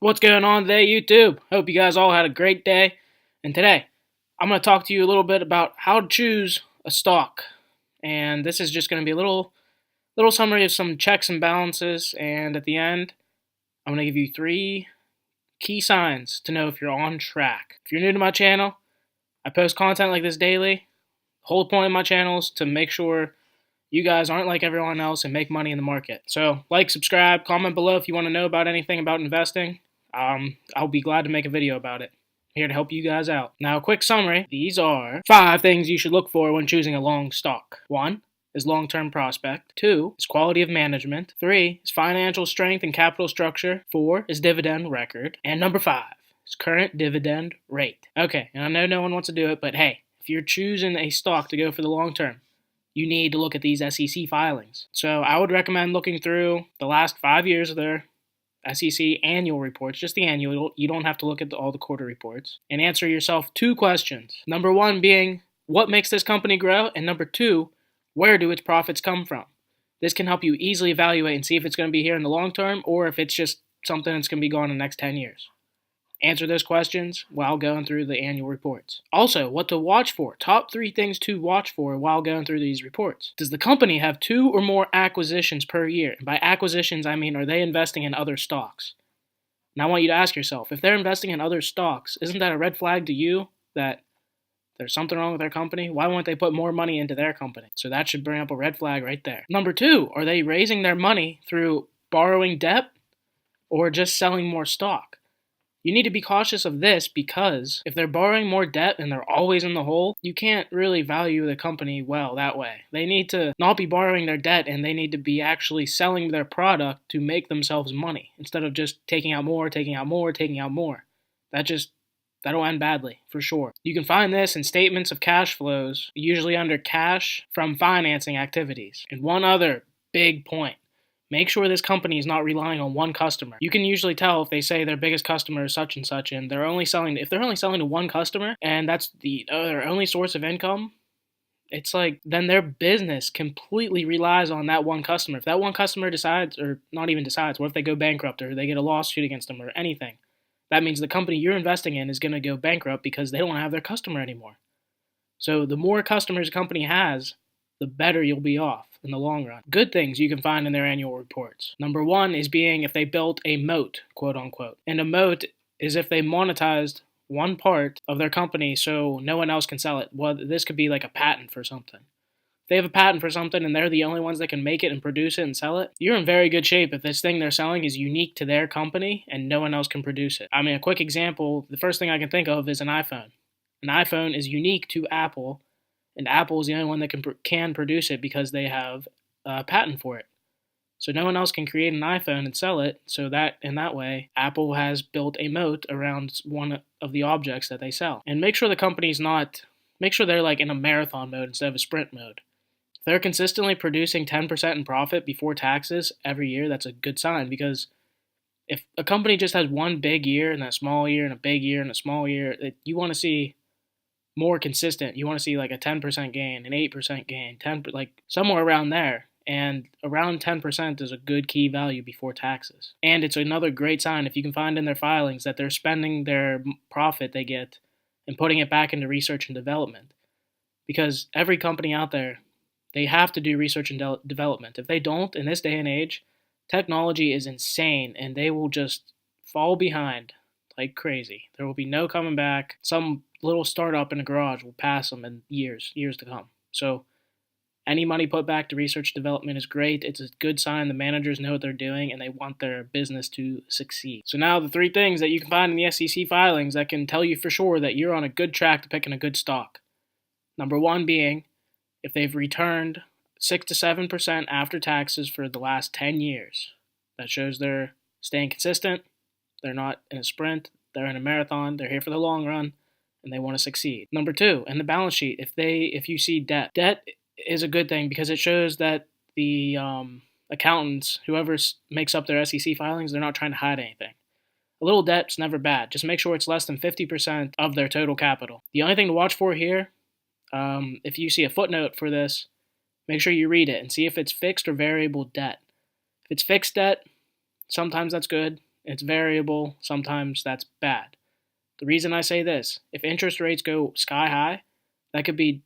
What's going on today, YouTube? Hope you guys all had a great day. And today, I'm going to talk to you a little bit about how to choose a stock. And this is just going to be a little summary of some checks and balances. And at the end, I'm going to give you 3 key signs to know if you're on track. If you're new to my channel, I post content like this daily. The whole point of my channel is to make sure you guys aren't like everyone else and make money in the market. So, like, subscribe, comment below if you want to know about anything about investing. I'll be glad to make a video about it. I'm here to help you guys out. Now, a quick summary. These are 5 things you should look for when choosing a long stock. 1 is long-term prospect. 2 is quality of management. 3 is financial strength and capital structure. 4 is dividend record. And number 5 is current dividend rate. Okay, and I know no one wants to do it, but hey, if you're choosing a stock to go for the long term, you need to look at these SEC filings. So I would recommend looking through the last 5 years of their SEC annual reports, just the annual. You don't have to look at all the quarter reports, and answer yourself 2 questions. Number 1 being, what makes this company grow? And number 2, where do its profits come from? This can help you easily evaluate and see if it's going to be here in the long term or if it's just something that's going to be gone in the next 10 years. Answer those questions while going through the annual reports. Also, what to watch for. Top 3 things to watch for while going through these reports. Does the company have 2 or more acquisitions per year? And by acquisitions, I mean, are they investing in other stocks? And I want you to ask yourself, if they're investing in other stocks, isn't that a red flag to you that there's something wrong with their company? Why won't they put more money into their company? So that should bring up a red flag right there. Number 2, are they raising their money through borrowing debt or just selling more stock? You need to be cautious of this because if they're borrowing more debt and they're always in the hole, you can't really value the company well that way. They need to not be borrowing their debt and they need to be actually selling their product to make themselves money instead of just taking out more, taking out more, taking out more. That'll end badly, for sure. You can find this in statements of cash flows, usually under cash from financing activities. And one other big point. Make sure this company is not relying on one customer. You can usually tell if they say their biggest customer is such and such, and if they're only selling to one customer, and that's their only source of income, it's like then their business completely relies on that one customer. If that one customer decides, or not even decides, what if they go bankrupt or they get a lawsuit against them or anything? That means the company you're investing in is going to go bankrupt because they don't have their customer anymore. So the more customers a company has, the better you'll be off in the long run. Good things you can find in their annual reports. Number 1 is being if they built a moat, quote unquote. And a moat is if they monetized one part of their company so no one else can sell it. Well, this could be like a patent for something. If they have a patent for something and they're the only ones that can make it and produce it and sell it, you're in very good shape if this thing they're selling is unique to their company and no one else can produce it. I mean, a quick example, the first thing I can think of is an iPhone. An iPhone is unique to Apple, and Apple is the only one that can produce it because they have a patent for it. So no one else can create an iPhone and sell it, so that in that way, Apple has built a moat around one of the objects that they sell. And make sure they're like in a marathon mode instead of a sprint mode. If they're consistently producing 10% in profit before taxes every year, that's a good sign, because if a company just has one big year and a small year and a big year and a small year, you want to see more consistent. You want to see like a 10% gain, an 8% gain, like somewhere around there. And around 10% is a good key value before taxes. And it's another great sign if you can find in their filings that they're spending their profit they get and putting it back into research and development. Because every company out there, they have to do research and development. If they don't, in this day and age, technology is insane and they will just fall behind like crazy. There will be no coming back. Some little startup in a garage will pass them in years to come. So any money put back to research development is great. It's a good sign the managers know what they're doing and they want their business to succeed. So now the 3 things that you can find in the SEC filings that can tell you for sure that you're on a good track to picking a good stock. Number 1 being if they've returned 6 to 7% after taxes for the last 10 years. That shows they're staying consistent. They're not in a sprint. They're in a marathon. They're here for the long run, and they want to succeed. Number 2, in the balance sheet, if you see debt. Debt is a good thing because it shows that the accountants, whoever makes up their SEC filings, they're not trying to hide anything. A little debt's never bad. Just make sure it's less than 50% of their total capital. The only thing to watch for here, if you see a footnote for this, make sure you read it and see if it's fixed or variable debt. If it's fixed debt, sometimes that's good. it's variable, sometimes that's bad. The reason I say this, if interest rates go sky high, that could be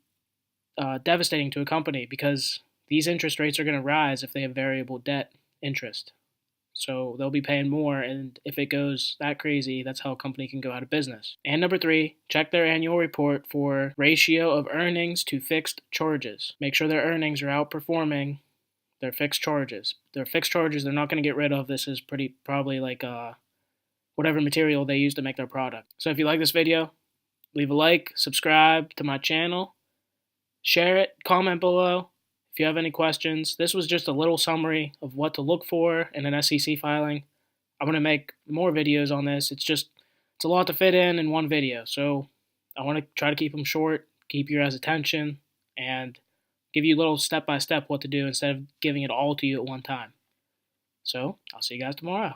devastating to a company because these interest rates are going to rise if they have variable debt interest. So they'll be paying more, and if it goes that crazy, that's how a company can go out of business. And number 3, check their annual report for ratio of earnings to fixed charges. Make sure their earnings are outperforming their fixed charges. Their fixed charges they're not going to get rid of. This is probably like whatever material they use to make their product. So if you like this video, leave a like, subscribe to my channel, share it, comment below if you have any questions. This was just a little summary of what to look for in an SEC filing. I'm going to make more videos on this. It's a lot to fit in one video. So I want to try to keep them short, keep your guys' attention, and give you a little step-by-step what to do instead of giving it all to you at one time. So I'll see you guys tomorrow.